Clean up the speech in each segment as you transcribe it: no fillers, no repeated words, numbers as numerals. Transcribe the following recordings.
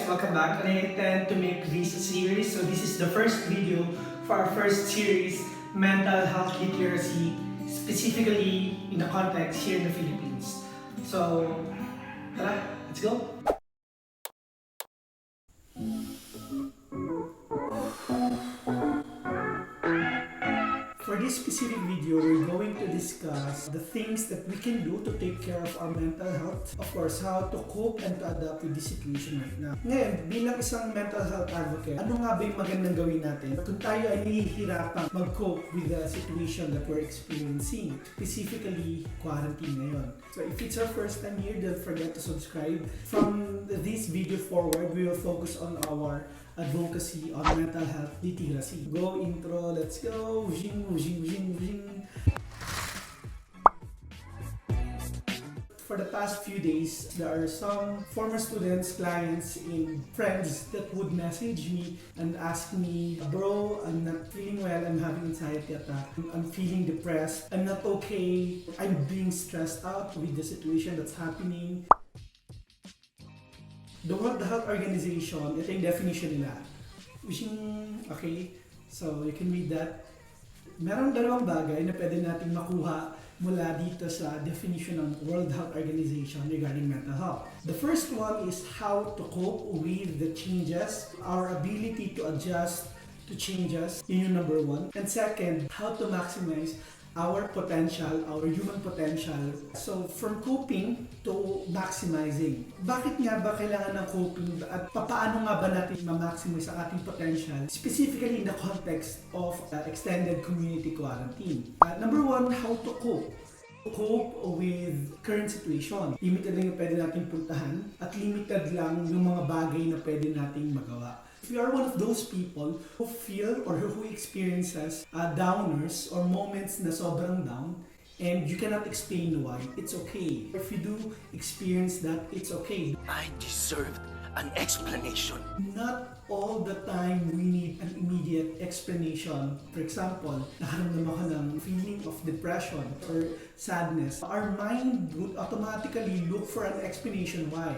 welcome back. And I intend to make this a series. So this is the first video for our first series, Mental Health Literacy, specifically in the context here in the Philippines. So, tara, let's go! For this specific video, we're going to discuss the things that we can do to take care of our mental health. Of course, how to cope and to adapt with this situation right now. Ngayon, bilang isang mental health advocate, ano nga ba yung magandang gawin natin kung tayo ay nahihirapan mag-cope with the situation that we're experiencing, specifically quarantine ngayon. So if it's your first time here, don't forget to subscribe. From this video forward, we will focus on our advocacy on mental health literacy. Go intro, let's go! Wujing, wujing, wujing, wujing. For the past few days, there are some former students, clients, and friends that would message me and ask me, bro, I'm not feeling well, I'm having anxiety attack, I'm feeling depressed, I'm not okay, I'm being stressed out with the situation that's happening. The World Health Organization, ito yung definition nila. Okay, so you can read that. Merong dalawang bagay na pwede natin makuha mula dito sa definition ng World Health Organization regarding mental health. The first one is how to cope with the changes, our ability to adjust to changes, yun yung number one. And second, how to maximize our potential, our human potential. So, from coping to maximizing. Bakit nga ba kailangan ng coping at paano nga ba natin ma-maximize ang ating potential, specifically in the context of extended community quarantine? Number one, how to cope. Cope with current situation. Limited lang yung pwede natin puntahan at limited lang yung mga bagay na pwede nating magawa. If you are one of those people who feel or who experiences downers or moments na sobrang down and you cannot explain why, it's okay. If you do experience that, it's okay. I deserved an explanation. Not all the time we need an immediate explanation. For example, nakaramdam ako ng feeling of depression or sadness. Our mind would automatically look for an explanation why.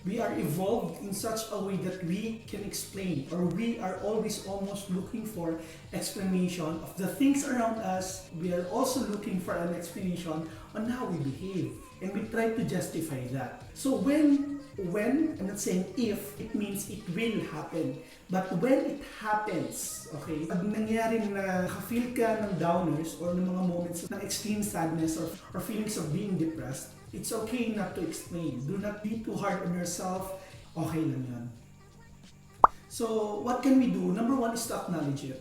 We are evolved in such a way that we can explain, or we are always almost looking for explanation of the things around us. We are also looking for an explanation on how we behave, and we try to justify that. So when, I'm not saying if, it means it will happen. But when it happens, okay, pag nangyari na ka-feel ka ng downers or ng mga moments ng extreme sadness or feelings of being depressed, it's okay not to explain. Do not be too hard on yourself. Okay lang yan. So, what can we do? Number one is to acknowledge it.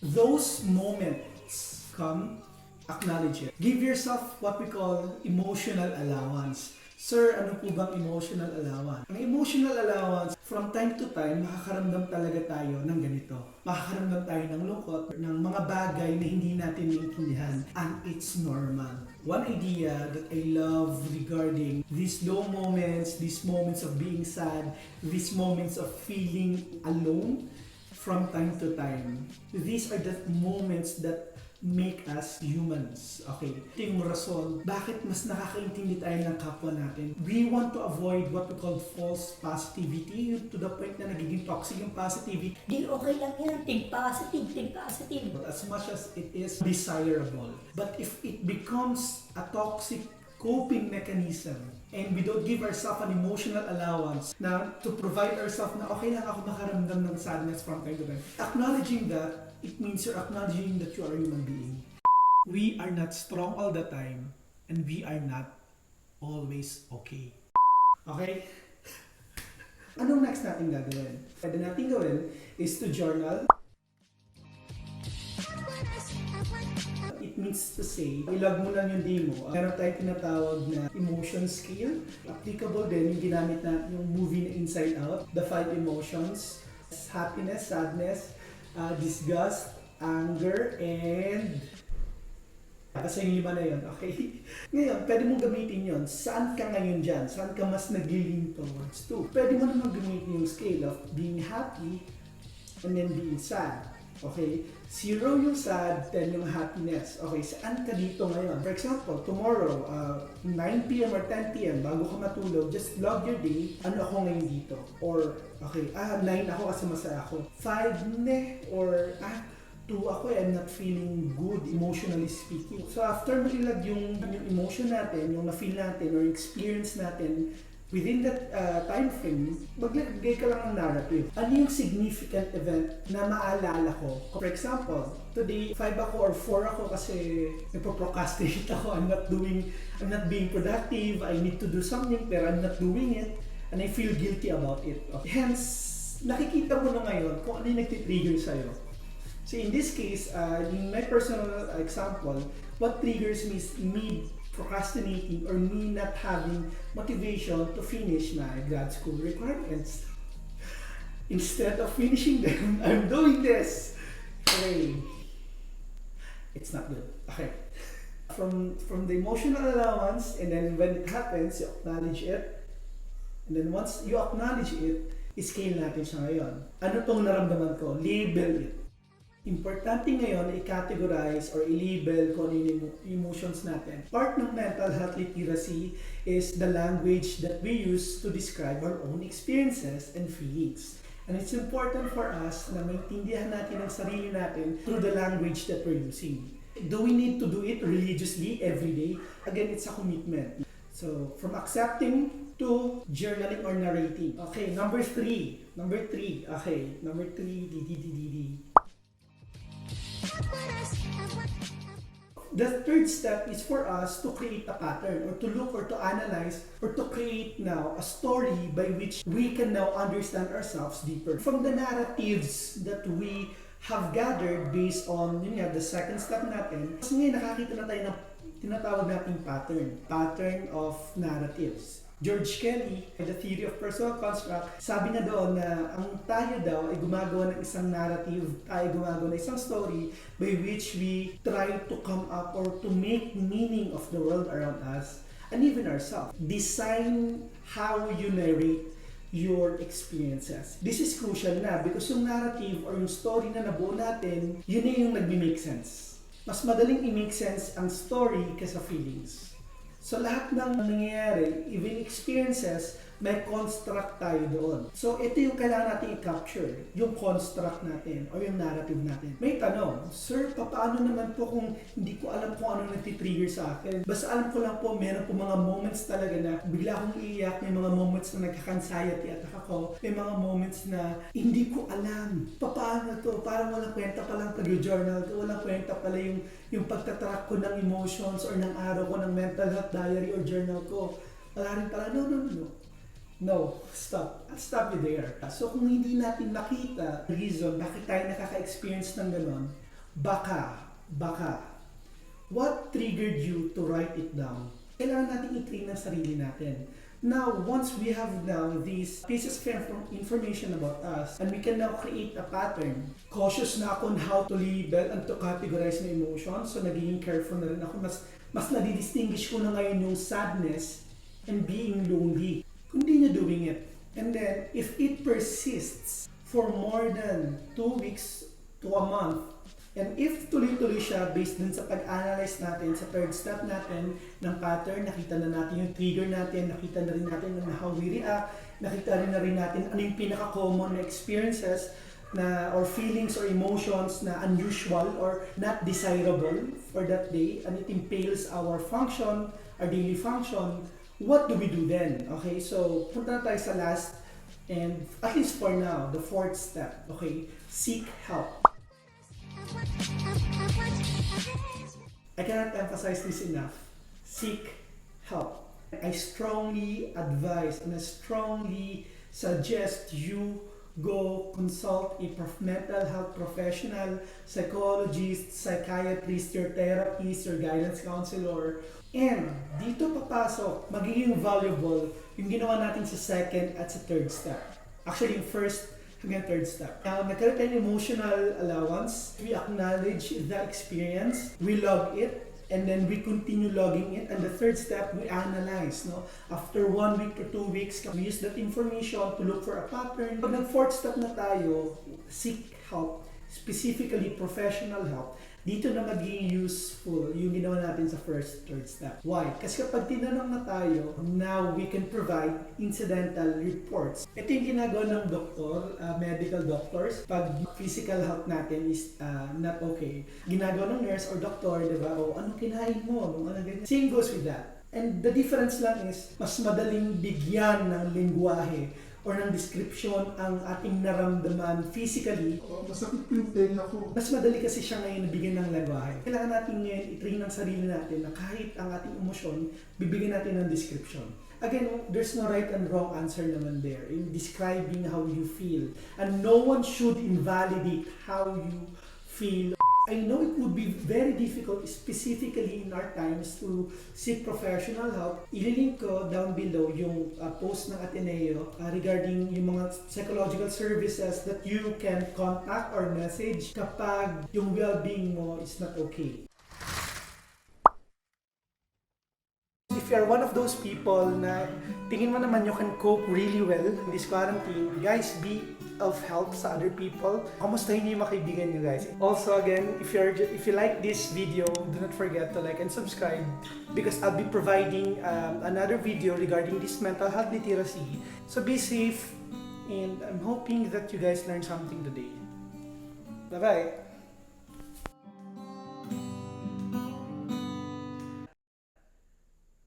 Those moments come, acknowledge it. Give yourself what we call emotional allowance. Sir, ano po bang emotional allowance? Ang emotional allowance, from time to time, makakaramdam talaga tayo ng ganito. Makakaramdam tayo ng lungkot, ng mga bagay na hindi natin maintindihan. And it's normal. One idea that I love regarding these low moments, these moments of being sad, these moments of feeling alone from time to time. These are the moments that make us humans. Okay, ito yung rason bakit mas nakakaintindi tayo ng kapwa natin. We want to avoid what we call false positivity, to the point na nagiging toxic yung positivity. Di okay lang yan, think positive, think positive. But as much as it is desirable, but if it becomes a toxic coping mechanism and we don't give ourselves an emotional allowance na to provide ourselves na okay lang ako makaramdam ng sadness from time to time, acknowledging that, it means you're acknowledging that you are a human being. We are not strong all the time and we are not always okay. Okay? Anong next natin gagawin? Pwede natin gawin is to journal. It means to say, ilog mo lang yung day mo. Meron tayong tinatawag na emotion scale. Applicable din yung ginamit na yung movie na Inside Out. The 5 emotions. Happiness, sadness, disgust, anger, and kasi yung 5 na yun, okay? Ngayon, pwede mong gamitin yun. Saan ka ngayon dyan? Saan ka mas nag-lean towards to? Pwede mo naman gamitin yung scale of being happy and then being sad. Okay? 0 yung sad, 10 yung happiness. Okay, saan ka dito ngayon? For example, tomorrow, 9 p.m. or 10 p.m. bago ka matulog, just log your day. Ano ako ngayon dito? Or, okay, 9 ako kasi masaya ako. 5, or 2 ako, I'm not feeling good emotionally speaking. So after mailag yung emotion natin, yung na-feel natin or experience natin, within that time frame, maglagay ka lang ng narrative. Ano yung significant event na maalala ko? For example, today 5 ako or 4 ako kasi nagpo-procrastinate ako. I'm not being productive. I need to do something pero I'm not doing it and I feel guilty about it. Okay. Hence, nakikita mo na ngayon kung ano yung nagtitrigger sa'yo. So in this case, in my personal example, what triggers me procrastinating or me not having motivation to finish my grad school requirements. Instead of finishing them, I'm doing this. Okay. It's not good. Okay. From the emotional allowance, and then when it happens, you acknowledge it. And then once you acknowledge it, scale natin siya ngayon. Ano tong naramdaman ko? Label it. Importante ngayon i-categorize or i-label kung ano yung emotions natin. Part ng mental health literacy is the language that we use to describe our own experiences and feelings. And it's important for us na maintindihan natin ang sarili natin through the language that we're using. Do we need to do it religiously every day? Again, it's a commitment. So, from accepting to journaling or narrating. Okay, number 3. Okay, number 3, The third step is for us to create a pattern or to look or to analyze or to create now a story by which we can now understand ourselves deeper. From the narratives that we have gathered based on the second step natin, kasi ngayon nakakita na tayo ng tinatawag nating pattern of narratives. George Kelly, The Theory of Personal Construct, sabi na doon na ang tayo daw ay gumagawa ng isang narrative, tayo gumagawa ng isang story by which we try to come up or to make meaning of the world around us and even ourselves. Design how you narrate your experiences. This is crucial na because yung narrative or yung story na nabuo natin, yun na yung nagme-make sense. Mas madaling i-make sense ang story kaysa feelings. So lahat ng nangyayari, even experiences, may construct tayo doon. So ito yung kailangan natin i-capture, yung construct natin o yung narrative natin. May tanong, Sir, paano naman po kung hindi ko alam kung ano nagtitrigger sa akin? Basta alam ko lang po, meron po mga moments talaga na bigla akong iiyak, may mga moments na nagka-anxiety attack ako, may mga moments na hindi ko alam. Paano to? Parang walang kwenta palang pag-journal ko, walang kwenta pala yung pagtatrack ko ng emotions or ng araw ko ng mental health diary or journal ko. Wala rin pala, no, stop. I'll stop you there. So kung hindi natin makita reason bakit tayo nakaka-experience ng ganon, baka, what triggered you to write it down? Kailangan natin i-train ang sarili natin. Now, once we have now these pieces of information about us, and we can now create a pattern, cautious na ako on how to label and to categorize my emotions. So nagiging careful na rin ako. Mas nadidistinguish ko na ngayon yung sadness and being lonely. Continue doing it. And then, if it persists for more than 2 weeks to a month, and if tuloy-tuloy siya based dun sa pag-analyze natin, sa third step natin ng pattern, nakita na natin yung trigger natin, nakita na rin natin how we react, nakita na rin natin ano yung pinaka-common na experiences na or feelings or emotions na unusual or not desirable for that day, and it impales our function, our daily function. What do we do then? Okay, so punta na tayo sa last and at least for now, the fourth step. Okay, seek help. I cannot emphasize this enough. Seek help. I strongly advise and I strongly suggest you go consult a mental health professional, psychologist, psychiatrist, your therapist, your guidance counselor. And dito papasok, magiging valuable yung ginawa natin sa second at sa third step. Actually, yung first hanggang third step. Now, nagkaroon tayo ng emotional allowance. We acknowledge the experience. We log it. And then we continue logging it. And the third step, we analyze. No? After 1 week to 2 weeks, we use that information to look for a pattern. Pag nag-fourth step na tayo, seek help. specifically professional help, dito na magiging useful yung ginawa natin sa first, third step. Why? Kasi kapag tinanong na tayo, now we can provide incidental reports. Ito yung ginagawa ng doktor, medical doctors, pag physical health natin is not okay. Ginagawa ng nurse or doctor, di ba? O anong kinain mo? Ano ganyan? Same goes with that. And the difference lang is, mas madaling bigyan ng lingwahe or ng description ang ating naramdaman physically. Masakit po yung tenga ko. Mas madali kasi siya ngayon nabigyan ng lengguwahe. Kailangan natin ngayon i-train ang sarili natin na kahit ang ating emosyon, bibigyan natin ng description. Again, there's no right and wrong answer naman there in describing how you feel. And no one should invalidate how you feel. I know it would be very difficult, specifically in our times, to seek professional help. Ililink ko down below yung post ng Ateneo regarding yung mga psychological services that you can contact or message kapag yung well-being mo is not okay. If you're one of those people na tingin mo naman you can cope really well in this quarantine, guys, be of help sa other people. Kamustahin niyo yung mga kaibigan niyo, guys. Also, again, if you like this video, do not forget to like and subscribe because I'll be providing another video regarding this mental health literacy. So be safe, and I'm hoping that you guys learned something today. Bye-bye!